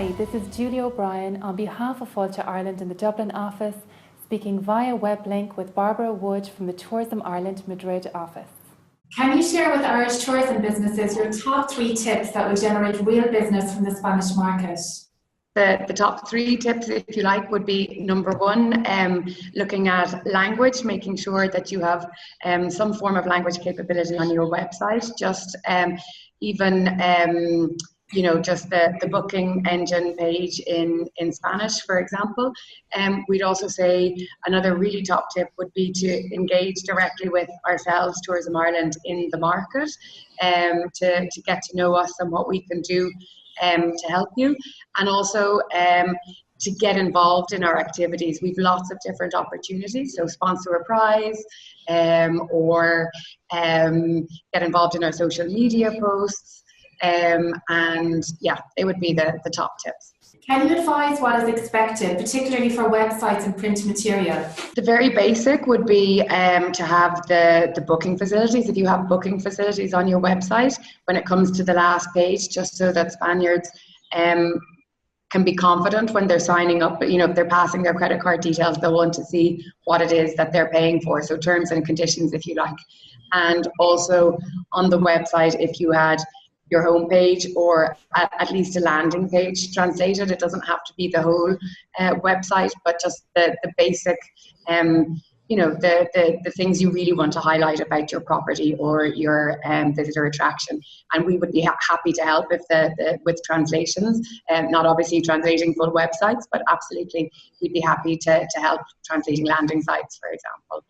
Hi, this is Julie O'Brien on behalf of Fáilte Ireland in the Dublin office, speaking via weblink with Barbara Wood from the Tourism Ireland Madrid office. Can you share with Irish tourism businesses your top 3 tips that will generate real business from the Spanish market? The top 3 tips, if you like, would be number 1, looking at language, making sure that you have some form of language capability on your website. Just just the booking engine page in Spanish, for example. We'd also say another really top tip would be to engage directly with ourselves, Tourism Ireland, in the market, to get to know us and what we can do to help you, and also to get involved in our activities. We've lots of different opportunities, so sponsor a prize, or get involved in our social media posts, and yeah, they would be the top tips. Can you advise what is expected, particularly for websites and print material? The very basic would be to have the booking facilities. If you have booking facilities on your website, when it comes to the last page, just so that Spaniards can be confident when they're signing up. But if they're passing their credit card details, they'll want to see what it is that they're paying for. So terms and conditions, if you like. And also on the website, if you had your homepage or at least a landing page translated. It doesn't have to be the whole website, but just the basic, the things you really want to highlight about your property or your visitor attraction. And we would be happy to help with translations, not obviously translating full websites, but absolutely we'd be happy to help translating landing sites, for example.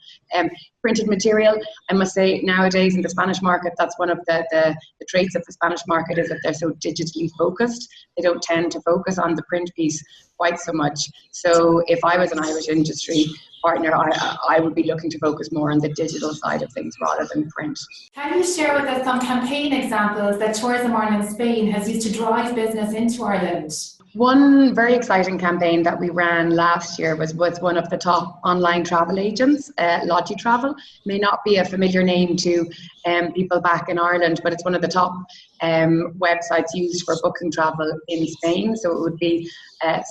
Printed material, I must say, nowadays in the Spanish market, that's one of the traits of the Spanish market, is that they're so digitally focused. They don't tend to focus on the print piece quite so much. So if I was an Irish industry partner, I would be looking to focus more on the digital side of things rather than print. Can you share with us some campaign examples that Tourism Ireland Spain has used to drive business into Ireland? One very exciting campaign that we ran last year was with one of the top online travel agents, Logitravel. May not be a familiar name to people back in Ireland, but it's one of the top websites used for booking travel in Spain. So it would be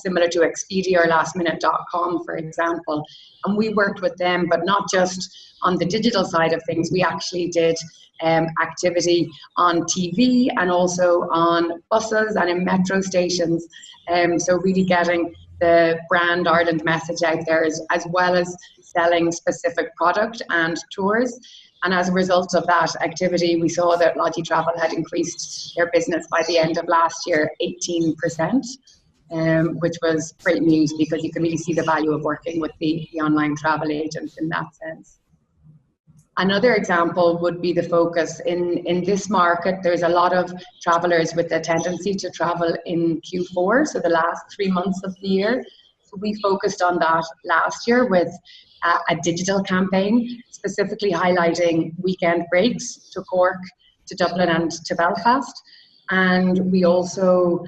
similar to Expedia or lastminute.com, for example. And we worked with them, but not just on the digital side of things. We actually did activity on TV and also on buses and in metro stations. So really getting the brand Ireland message out there, as well as selling specific product and tours. And as a result of that activity, we saw that Logitravel had increased their business by the end of last year 18%, which was great news, because you can really see the value of working with the online travel agents in that sense. Another example would be the focus in this market. There's a lot of travellers with a tendency to travel in Q4, so the last 3 months of the year. So we focused on that last year with a digital campaign, specifically highlighting weekend breaks to Cork, to Dublin and to Belfast. And we also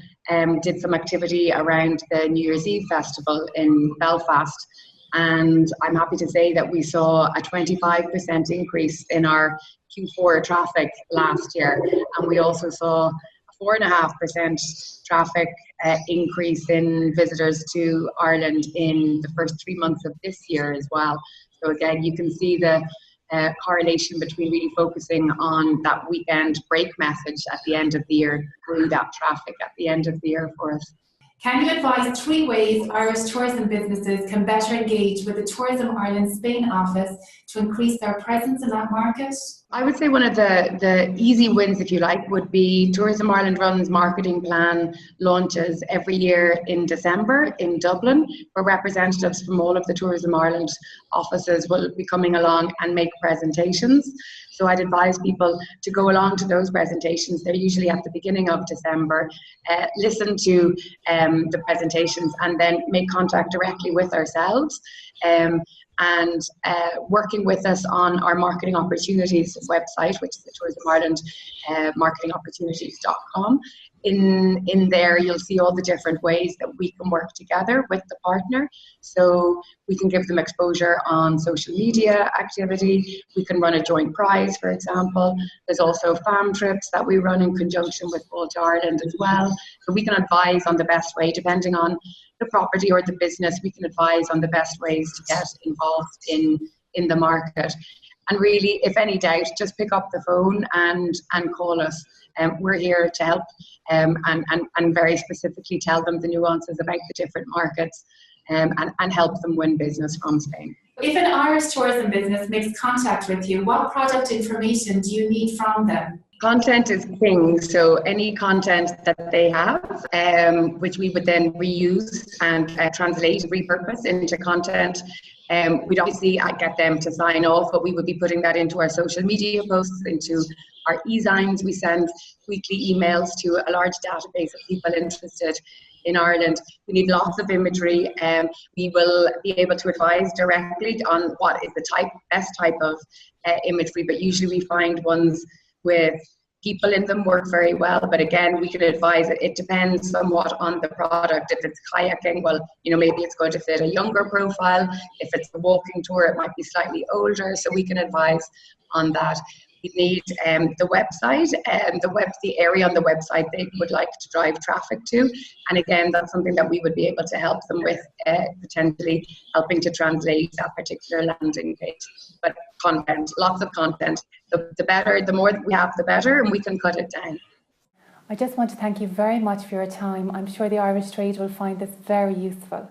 did some activity around the New Year's Eve festival in Belfast. And I'm happy to say that we saw a 25% increase in our Q4 traffic last year. And we also saw a 4.5% traffic increase in visitors to Ireland in the first 3 months of this year as well. So again, you can see the correlation between really focusing on that weekend break message at the end of the year, grew that traffic at the end of the year for us. Can you advise 3 ways Irish tourism businesses can better engage with the Tourism Ireland Spain office to increase their presence in that market? I would say one of the easy wins, if you like, would be Tourism Ireland runs marketing plan launches every year in December in Dublin, where representatives from all of the Tourism Ireland offices will be coming along and make presentations. So I'd advise people to go along to those presentations. They're usually at the beginning of December. Listen to the presentations and then make contact directly with ourselves. And working with us on our marketing opportunities website, which is the Tourism Ireland marketingopportunities.com. in there you'll see all the different ways that we can work together with the partner. So we can give them exposure on social media activity. We can run a joint prize, for example. There's also farm trips that we run in conjunction with Fáilte Ireland as well. So we can advise on the best way, depending on the property or the business, we can advise on the best ways to get involved in the market. And really, if any doubt, just pick up the phone and call us. We're here to help and very specifically tell them the nuances about the different markets and help them win business from Spain. If an Irish tourism business makes contact with you, what product information do you need from them? Content is king, so any content that they have, which we would then reuse and translate, repurpose into content. We'd obviously get them to sign off, but we would be putting that into our social media posts, into our e-signs. We send weekly emails to a large database of people interested in Ireland. We need lots of imagery, and we will be able to advise directly on what is the best type of imagery, but usually we find ones with people in them work very well. But again, we can advise it depends somewhat on the product. If it's kayaking, well, maybe it's going to fit a younger profile. If it's a walking tour, it might be slightly older, so we can advise on that. We need the website and the area on the website they would like to drive traffic to. And again, that's something that we would be able to help them with, potentially helping to translate that particular landing page. But content, lots of content. The better, the more we have, the better, and we can cut it down. I just want to thank you very much for your time. I'm sure the Irish trade will find this very useful.